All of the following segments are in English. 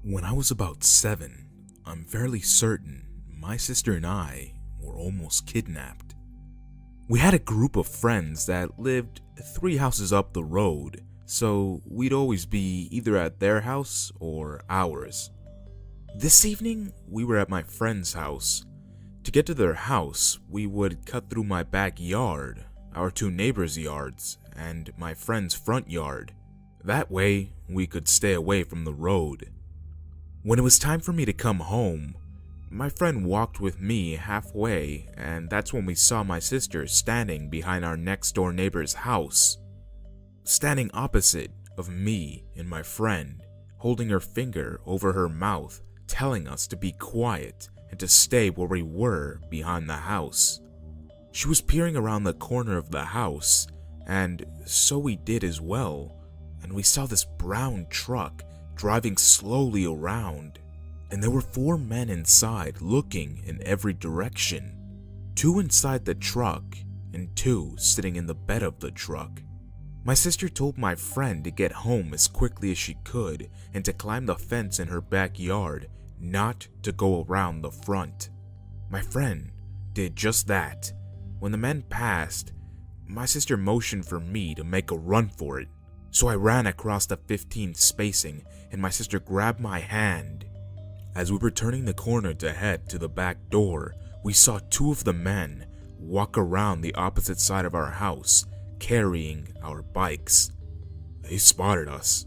When I was about 7, I'm fairly certain my sister and I were almost kidnapped. We had a group of friends that lived 3 houses up the road, so we'd always be either at their house or ours. This evening, we were at my friend's house. To get to their house, we would cut through my backyard, our 2 neighbors' yards, and my friend's front yard. That way, we could stay away from the road. When it was time for me to come home, my friend walked with me halfway, and that's when we saw my sister standing behind our next door neighbor's house. Standing opposite of me and my friend, holding her finger over her mouth, telling us to be quiet and to stay where we were behind the house. She was peering around the corner of the house, and so we did as well, and we saw this brown truck driving slowly around, and there were 4 men inside looking in every direction. 2 inside the truck and 2 sitting in the bed of the truck. My sister told my friend to get home as quickly as she could and to climb the fence in her backyard, not to go around the front. My friend did just that. When the men passed, my sister motioned for me to make a run for it. So I ran across the 15 spacing and my sister grabbed my hand. As we were turning the corner to head to the back door, we saw 2 of the men walk around the opposite side of our house, carrying our bikes. They spotted us.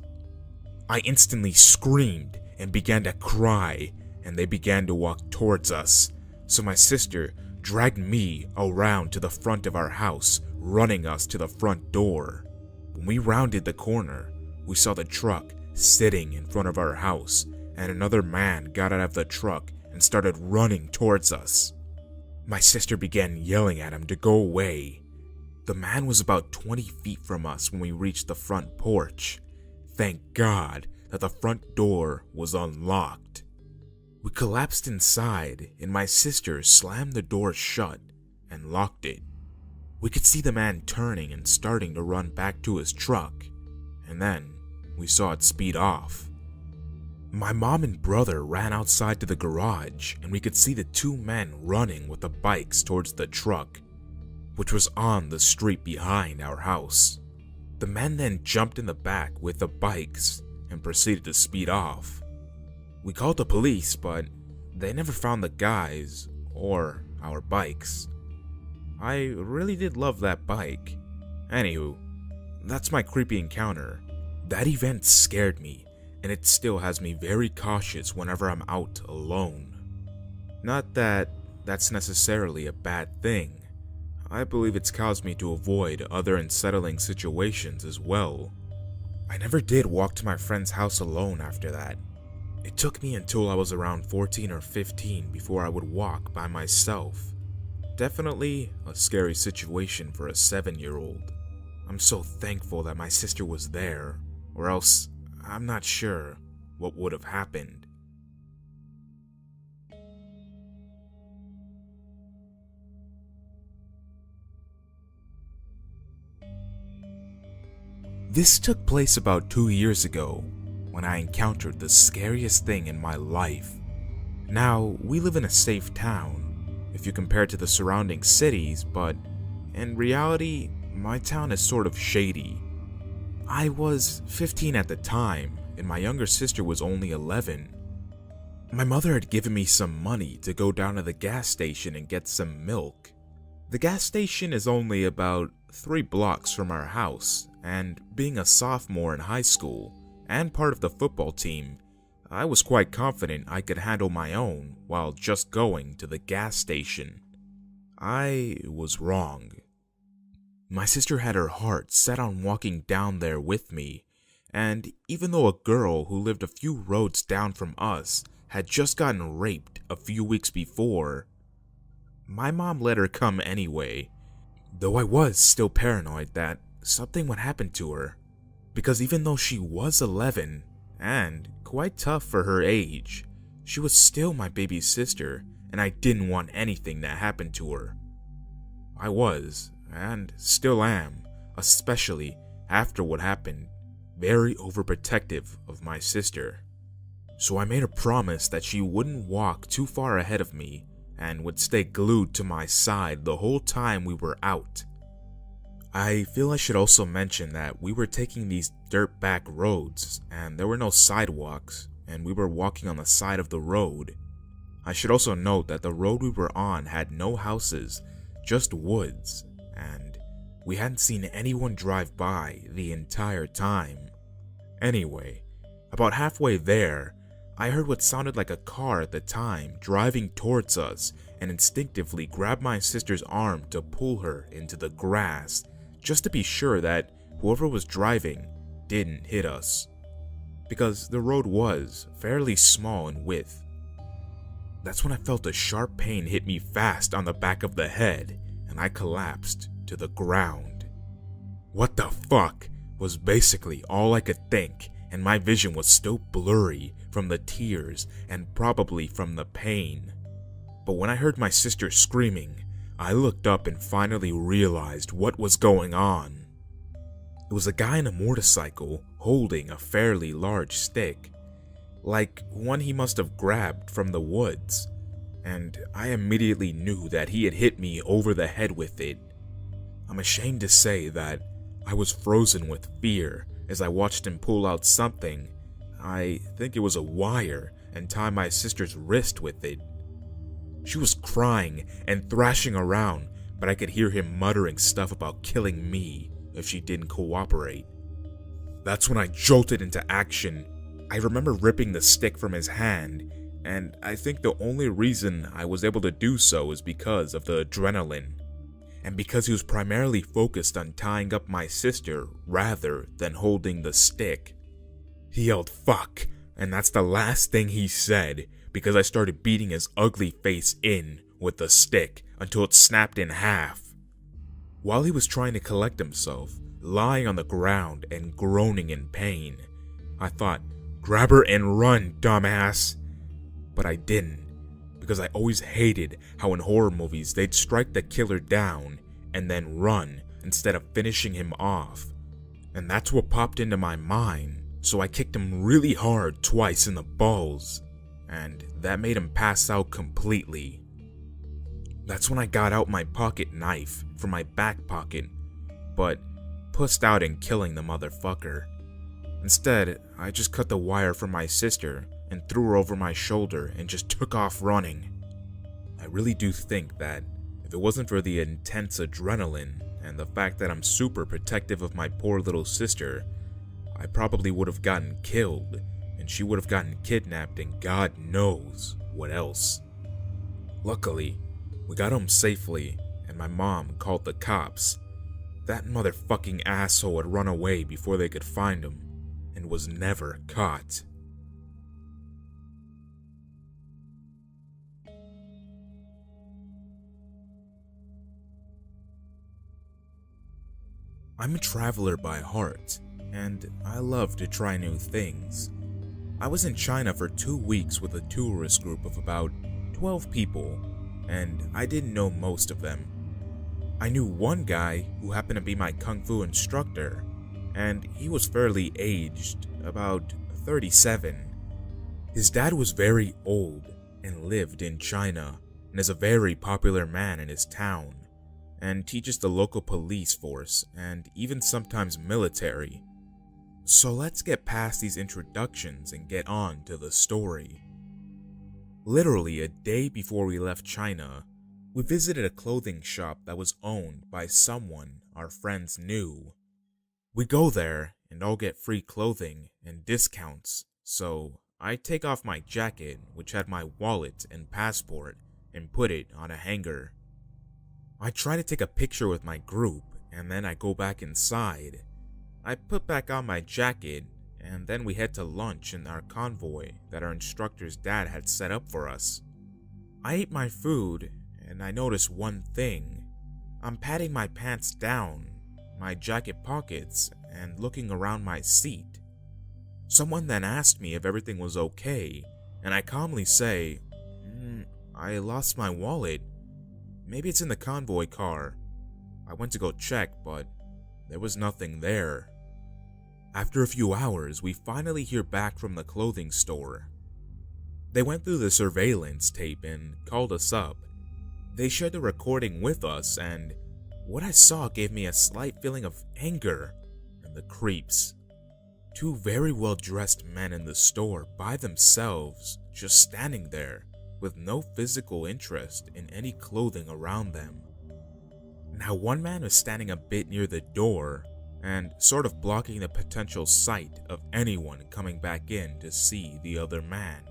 I instantly screamed and began to cry, and they began to walk towards us. So my sister dragged me around to the front of our house, running us to the front door. When we rounded the corner, we saw the truck sitting in front of our house, and another man got out of the truck and started running towards us. My sister began yelling at him to go away. The man was about 20 feet from us when we reached the front porch. Thank God that the front door was unlocked. We collapsed inside, and my sister slammed the door shut and locked it. We could see the man turning and starting to run back to his truck, and then we saw it speed off. My mom and brother ran outside to the garage, and we could see the 2 men running with the bikes towards the truck, which was on the street behind our house. The men then jumped in the back with the bikes and proceeded to speed off. We called the police, but they never found the guys or our bikes. I really did love that bike. Anywho, that's my creepy encounter. That event scared me, and it still has me very cautious whenever I'm out alone. Not that that's necessarily a bad thing. I believe it's caused me to avoid other unsettling situations as well. I never did walk to my friend's house alone after that. It took me until I was around 14 or 15 before I would walk by myself. Definitely a scary situation for a 7-year-old. I'm so thankful that my sister was there, or else I'm not sure what would have happened. This took place about 2 years ago, when I encountered the scariest thing in my life. Now, we live in a safe town, if you compare it to the surrounding cities, but in reality, my town is sort of shady. I was 15 at the time, and my younger sister was only 11. My mother had given me some money to go down to the gas station and get some milk. The gas station is only about 3 blocks from our house, and being a sophomore in high school and part of the football team, I was quite confident I could handle my own while just going to the gas station. I was wrong. My sister had her heart set on walking down there with me, and even though a girl who lived a few roads down from us had just gotten raped a few weeks before, my mom let her come anyway, though I was still paranoid that something would happen to her, because even though she was 11 and quite tough for her age, she was still my baby sister, and I didn't want anything to happen to her. I was, and still am, especially after what happened, very overprotective of my sister. so I made a promise that she wouldn't walk too far ahead of me and would stay glued to my side the whole time we were out. I feel I should also mention that we were taking these dirt back roads and there were no sidewalks, and we were walking on the side of the road. I should also note that the road we were on had no houses, just woods, and we hadn't seen anyone drive by the entire time. Anyway, about halfway there, I heard what sounded like a car at the time driving towards us and instinctively grabbed my sister's arm to pull her into the grass, just to be sure that whoever was driving didn't hit us, because the road was fairly small in width. That's when I felt a sharp pain hit me fast on the back of the head, and I collapsed to the ground. What the fuck was basically all I could think, and my vision was still blurry from the tears and probably from the pain. But when I heard my sister screaming, I looked up and finally realized what was going on. It was a guy on a motorcycle holding a fairly large stick, like one he must have grabbed from the woods, and I immediately knew that he had hit me over the head with it. I'm ashamed to say that I was frozen with fear as I watched him pull out something, I think it was a wire, and tie my sister's wrist with it. She was crying and thrashing around, but I could hear him muttering stuff about killing me if she didn't cooperate. That's when I jolted into action. I remember ripping the stick from his hand, and I think the only reason I was able to do so is because of the adrenaline, and because he was primarily focused on tying up my sister rather than holding the stick. He yelled "fuck," and that's the last thing he said, because I started beating his ugly face in with the stick until it snapped in half. While he was trying to collect himself, lying on the ground and groaning in pain, I thought, "Grab her and run, dumbass." But I didn't, because I always hated how in horror movies they'd strike the killer down and then run instead of finishing him off. And that's what popped into my mind, so I kicked him really hard twice in the balls, and that made him pass out completely. That's when I got out my pocket knife from my back pocket, but pussed out in killing the motherfucker. Instead, I just cut the wire from my sister and threw her over my shoulder and just took off running. I really do think that if it wasn't for the intense adrenaline and the fact that I'm super protective of my poor little sister, I probably would have gotten killed, and she would have gotten kidnapped and God knows what else. Luckily, we got home safely, and my mom called the cops. That motherfucking asshole had run away before they could find him, and was never caught. I'm a traveler by heart, and I love to try new things. I was in China for 2 weeks with a tourist group of about 12 people, and I didn't know most of them. I knew one guy who happened to be my kung fu instructor, and he was fairly aged, about 37. His dad was very old and lived in China, and is a very popular man in his town, and teaches the local police force and even sometimes military. So let's get past these introductions and get on to the story. Literally a day before we left China, we visited a clothing shop that was owned by someone our friends knew. We go there and all get free clothing and discounts, so I take off my jacket, which had my wallet and passport, and put it on a hanger. I try to take a picture with my group, and then I go back inside. I put back on my jacket, and then we head to lunch in our convoy that our instructor's dad had set up for us. I ate my food, and I noticed one thing. I'm patting my pants down, my jacket pockets, and looking around my seat. Someone then asked me if everything was okay, and I calmly say, I lost my wallet. Maybe it's in the convoy car. I went to go check, but there was nothing there. After a few hours, we finally hear back from the clothing store. They went through the surveillance tape and called us up. They shared the recording with us, and what I saw gave me a slight feeling of anger and the creeps. Two very well-dressed men in the store by themselves, just standing there with no physical interest in any clothing around them. Now, one man was standing a bit near the door and sort of blocking the potential sight of anyone coming back in to see the other man.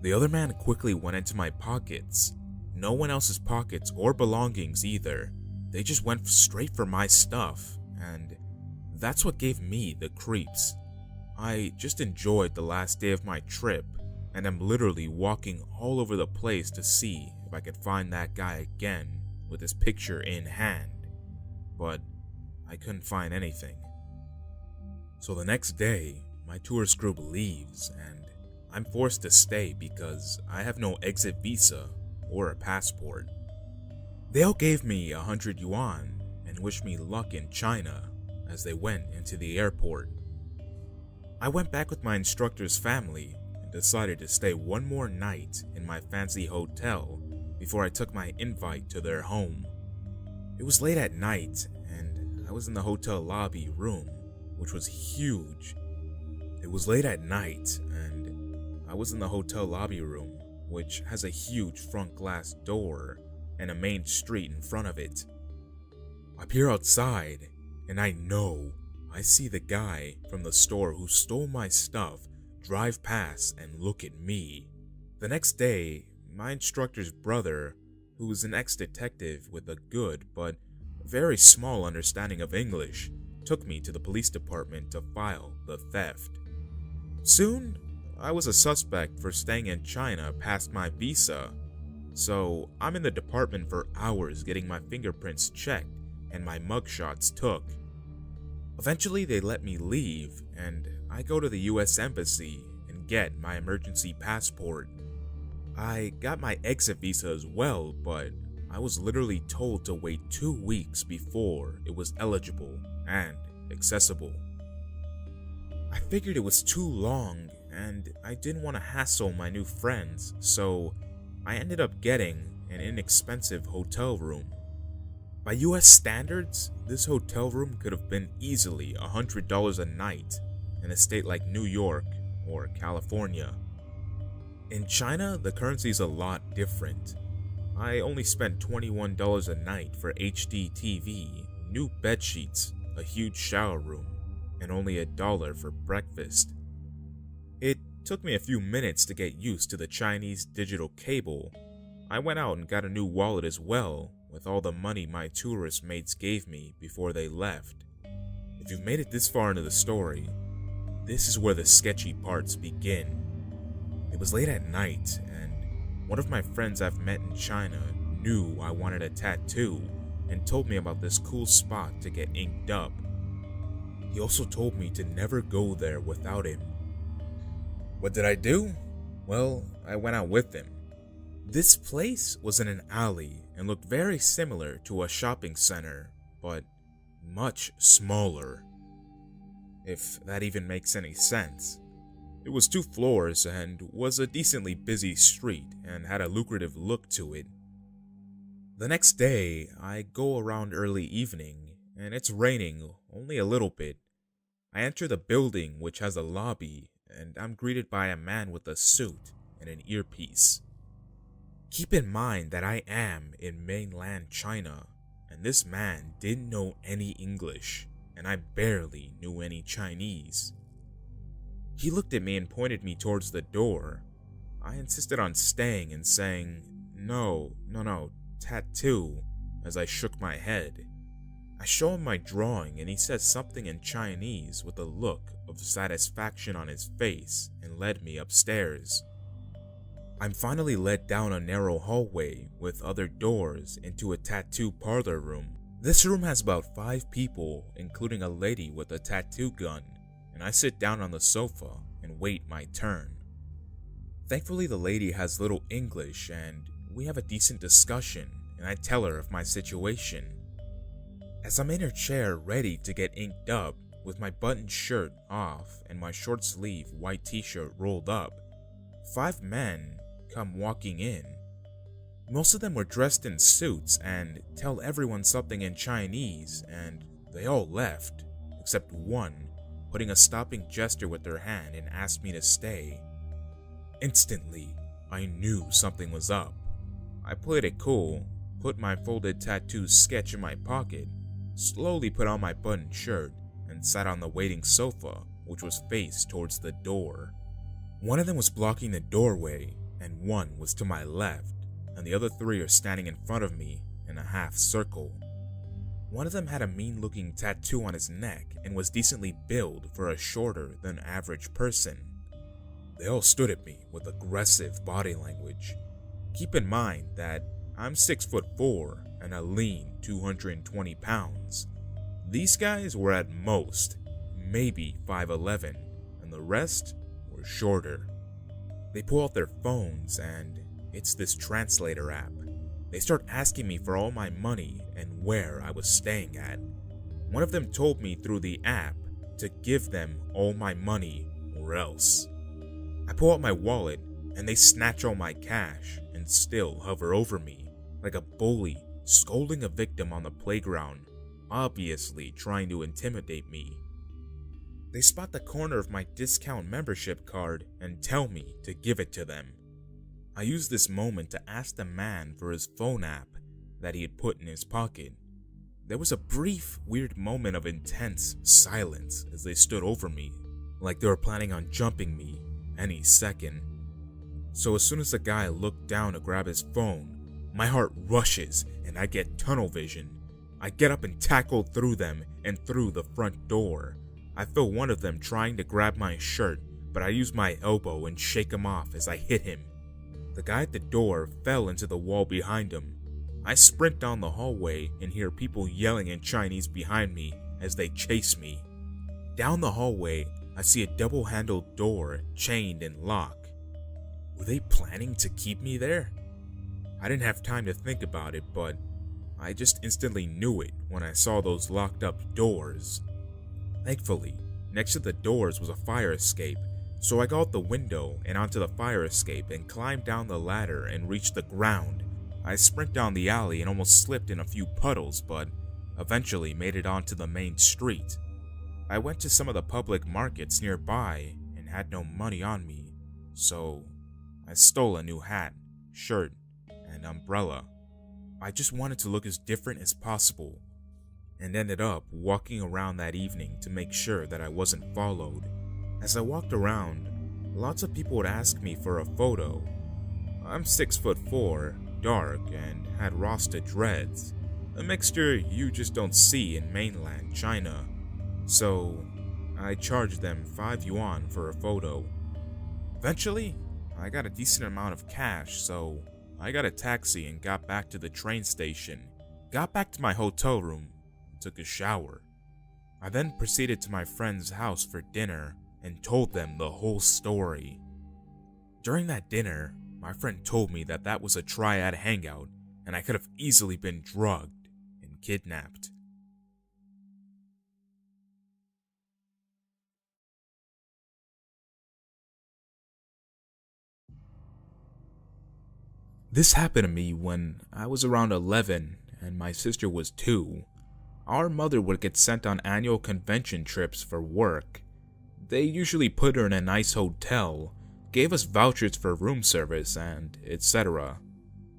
The other man quickly went into my pockets. No one else's pockets or belongings either. They just went straight for my stuff, and that's what gave me the creeps. I just enjoyed the last day of my trip, and I'm literally walking all over the place to see if I could find that guy again with his picture in hand, but I couldn't find anything. So the next day, my tourist group leaves, and I'm forced to stay because I have no exit visa or a passport. They all gave me 100 yuan and wished me luck in China as they went into the airport. I went back with my instructor's family and decided to stay one more night in my fancy hotel before I took my invite to their home. It was late at night and I was in the hotel lobby room, which was huge. Which has a huge front glass door and a main street in front of it. I peer outside, and I see the guy from the store who stole my stuff drive past and look at me. The next day, my instructor's brother, who was an ex-detective with a good but very small understanding of English, took me to the police department to file the theft. Soon, I was a suspect for staying in China past my visa, so I'm in the department for hours getting my fingerprints checked and my mugshots took. Eventually they let me leave, and I go to the US Embassy and get my emergency passport. I got my exit visa as well, but I was literally told to wait 2 weeks before it was eligible and accessible. I figured it was too long, and I didn't want to hassle my new friends, so I ended up getting an inexpensive hotel room. By US standards, this hotel room could have been easily $100 a night in a state like New York or California. In China, the currency is a lot different. I only spent $21 a night for HD TV, new bed sheets, a huge shower room, and only $1 for breakfast. It took me a few minutes to get used to the Chinese digital cable. I went out and got a new wallet as well, with all the money my tourist mates gave me before they left. If you've made it this far into the story, this is where the sketchy parts begin. It was late at night, and one of my friends I've met in China knew I wanted a tattoo and told me about this cool spot to get inked up. He also told me to never go there without him. What did I do? Well, I went out with him. This place was in an alley and looked very similar to a shopping center, but much smaller. If that even makes any sense. It was 2 floors and was a decently busy street and had a lucrative look to it. The next day, I go around early evening, and it's raining only a little bit. I enter the building, which has a lobby, and I'm greeted by a man with a suit and an earpiece. Keep in mind that I am in mainland China, and this man didn't know any English, and I barely knew any Chinese. He looked at me and pointed me towards the door. I insisted on staying and saying, no, tattoo, as I shook my head. I show him my drawing and he says something in Chinese with a look of satisfaction on his face and led me upstairs. I'm finally led down a narrow hallway with other doors into a tattoo parlor room. This room has about 5 people, including a lady with a tattoo gun, and I sit down on the sofa and wait my turn. Thankfully, the lady has little English and we have a decent discussion, and I tell her of my situation. As I'm in her chair ready to get inked up, with my buttoned shirt off and my short sleeve white t-shirt rolled up, 5 men come walking in. Most of them were dressed in suits and tell everyone something in Chinese, and they all left, except one, putting a stopping gesture with their hand and asked me to stay. Instantly, I knew something was up. I played it cool, put my folded tattoo sketch in my pocket, slowly put on my buttoned shirt, and sat on the waiting sofa, which was faced towards the door. One of them was blocking the doorway, and one was to my left, and the other 3 are standing in front of me in a half circle. One of them had a mean-looking tattoo on his neck and was decently built for a shorter than average person. They all stood at me with aggressive body language. Keep in mind that I'm 6'4" and a lean 220 pounds. These guys were at most maybe 5'11", and the rest were shorter. They pull out their phones and it's this translator app. They start asking me for all my money and where I was staying at. One of them told me through the app to give them all my money or else. I pull out my wallet and they snatch all my cash and still hover over me like a bully scolding a victim on the playground, obviously trying to intimidate me. They spot the corner of my discount membership card and tell me to give it to them. I used this moment to ask the man for his phone app that he had put in his pocket. There was a brief, weird moment of intense silence as they stood over me, like they were planning on jumping me any second. So as soon as the guy looked down to grab his phone, my heart rushes and I get tunnel vision. I get up and tackle through them and through the front door. I feel one of them trying to grab my shirt, but I use my elbow and shake him off as I hit him. The guy at the door fell into the wall behind him. I sprint down the hallway and hear people yelling in Chinese behind me as they chase me. Down the hallway, I see a double-handled door chained and locked. Were they planning to keep me there? I didn't have time to think about it, but I just instantly knew it when I saw those locked up doors. Thankfully, next to the doors was a fire escape, so I got out the window and onto the fire escape and climbed down the ladder and reached the ground. I sprint down the alley and almost slipped in a few puddles, but eventually made it onto the main street. I went to some of the public markets nearby and had no money on me, so I stole a new hat, shirt, and umbrella. I just wanted to look as different as possible, and ended up walking around that evening to make sure that I wasn't followed. As I walked around, lots of people would ask me for a photo. I'm 6'4", dark, and had Rasta dreads, a mixture you just don't see in mainland China. So I charged them 5 yuan for a photo. Eventually, I got a decent amount of cash, so I got a taxi and got back to the train station, got back to my hotel room, and took a shower. I then proceeded to my friend's house for dinner and told them the whole story. During that dinner, my friend told me that that was a triad hangout and I could have easily been drugged and kidnapped. This happened to me when I was around 11 and my sister was 2. Our mother would get sent on annual convention trips for work. They usually put her in a nice hotel, gave us vouchers for room service, and etc.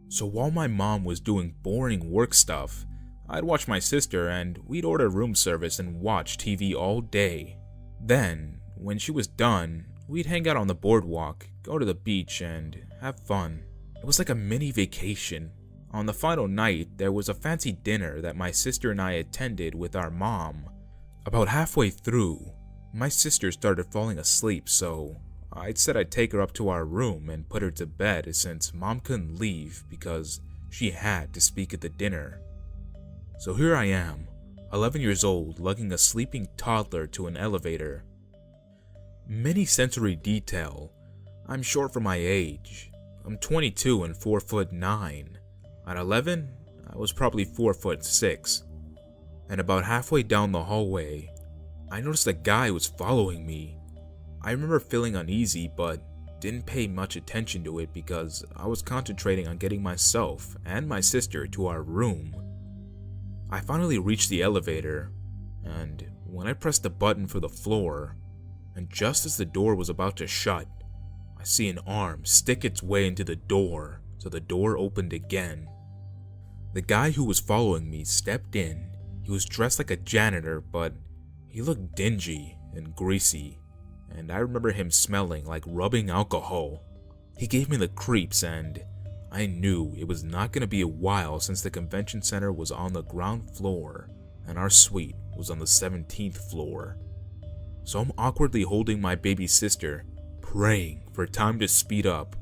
So while my mom was doing boring work stuff, I'd watch my sister and we'd order room service and watch TV all day. Then, when she was done, we'd hang out on the boardwalk, go to the beach, and have fun. It was like a mini vacation. On the final night, there was a fancy dinner that my sister and I attended with our mom. About halfway through, my sister started falling asleep, so I said I'd take her up to our room and put her to bed since mom couldn't leave because she had to speak at the dinner. So here I am, 11 years old, lugging a sleeping toddler to an elevator. Many sensory detail. I'm short for my age. I'm 22 and 4'9". At 11, I was probably 4'6". And about halfway down the hallway, I noticed a guy was following me. I remember feeling uneasy, but didn't pay much attention to it because I was concentrating on getting myself and my sister to our room. I finally reached the elevator, and when I pressed the button for the floor, and just as the door was about to shut, I see an arm stick its way into the door, so the door opened again. The guy who was following me stepped in. He was dressed like a janitor, but he looked dingy and greasy, and I remember him smelling like rubbing alcohol. He gave me the creeps, and I knew it was not going to be a while since the convention center was on the ground floor and our suite was on the 17th floor. So I'm awkwardly holding my baby sister, praying for time to speed up,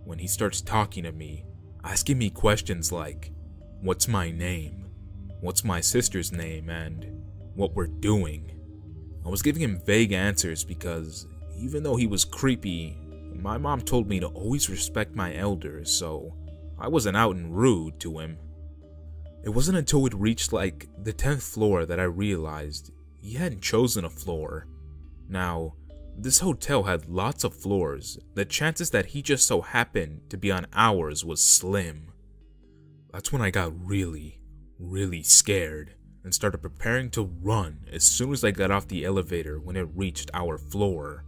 when he starts talking to me, asking me questions like, what's my name, what's my sister's name, and what we're doing. I was giving him vague answers because even though he was creepy, my mom told me to always respect my elders, so I wasn't out and rude to him. It wasn't until we'd reached like the 10th floor that I realized he hadn't chosen a floor. Now, this hotel had lots of floors. The chances that he just so happened to be on ours was slim. That's when I got really scared and started preparing to run as soon as I got off the elevator when it reached our floor.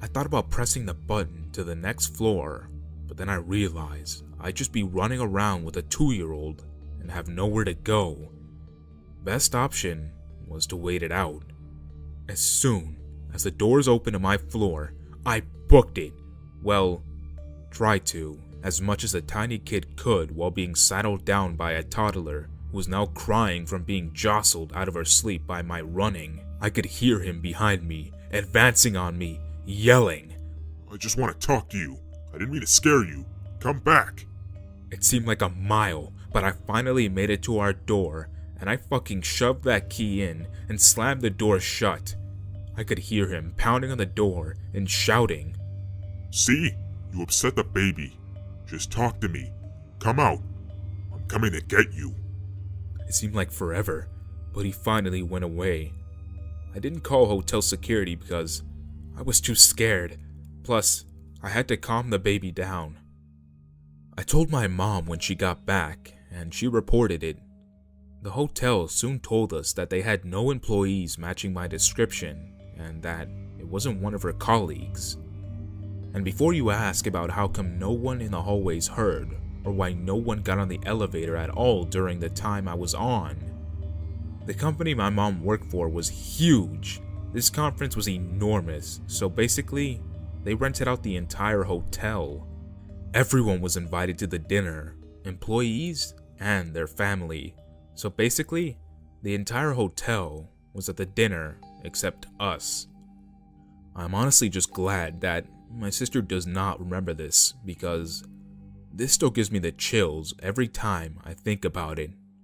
I thought about pressing the button to the next floor, but then I realized I'd just be running around with a 2-year-old and have nowhere to go. Best option was to wait it out. As soon as the doors opened to my floor, I booked it. Well, tried to, as much as a tiny kid could while being saddled down by a toddler who was now crying from being jostled out of her sleep by my running. I could hear him behind me, advancing on me, yelling, "I just want to talk to you. I didn't mean to scare you. Come back." It seemed like a mile, but I finally made it to our door, and I fucking shoved that key in and slammed the door shut. I could hear him pounding on the door and shouting, "See? You upset the baby. Just talk to me. Come out. I'm coming to get you." It seemed like forever, but he finally went away. I didn't call hotel security because I was too scared. Plus, I had to calm the baby down. I told my mom when she got back, and she reported it. The hotel soon told us that they had no employees matching my description, and that it wasn't one of her colleagues. And before you ask about how come no one in the hallways heard, or why no one got on the elevator at all during the time I was on, the company my mom worked for was huge. This conference was enormous, so basically, they rented out the entire hotel. Everyone was invited to the dinner, employees and their family. So basically, the entire hotel was at the dinner except us. I'm honestly just glad that my sister does not remember this, because this still gives me the chills every time I think about it.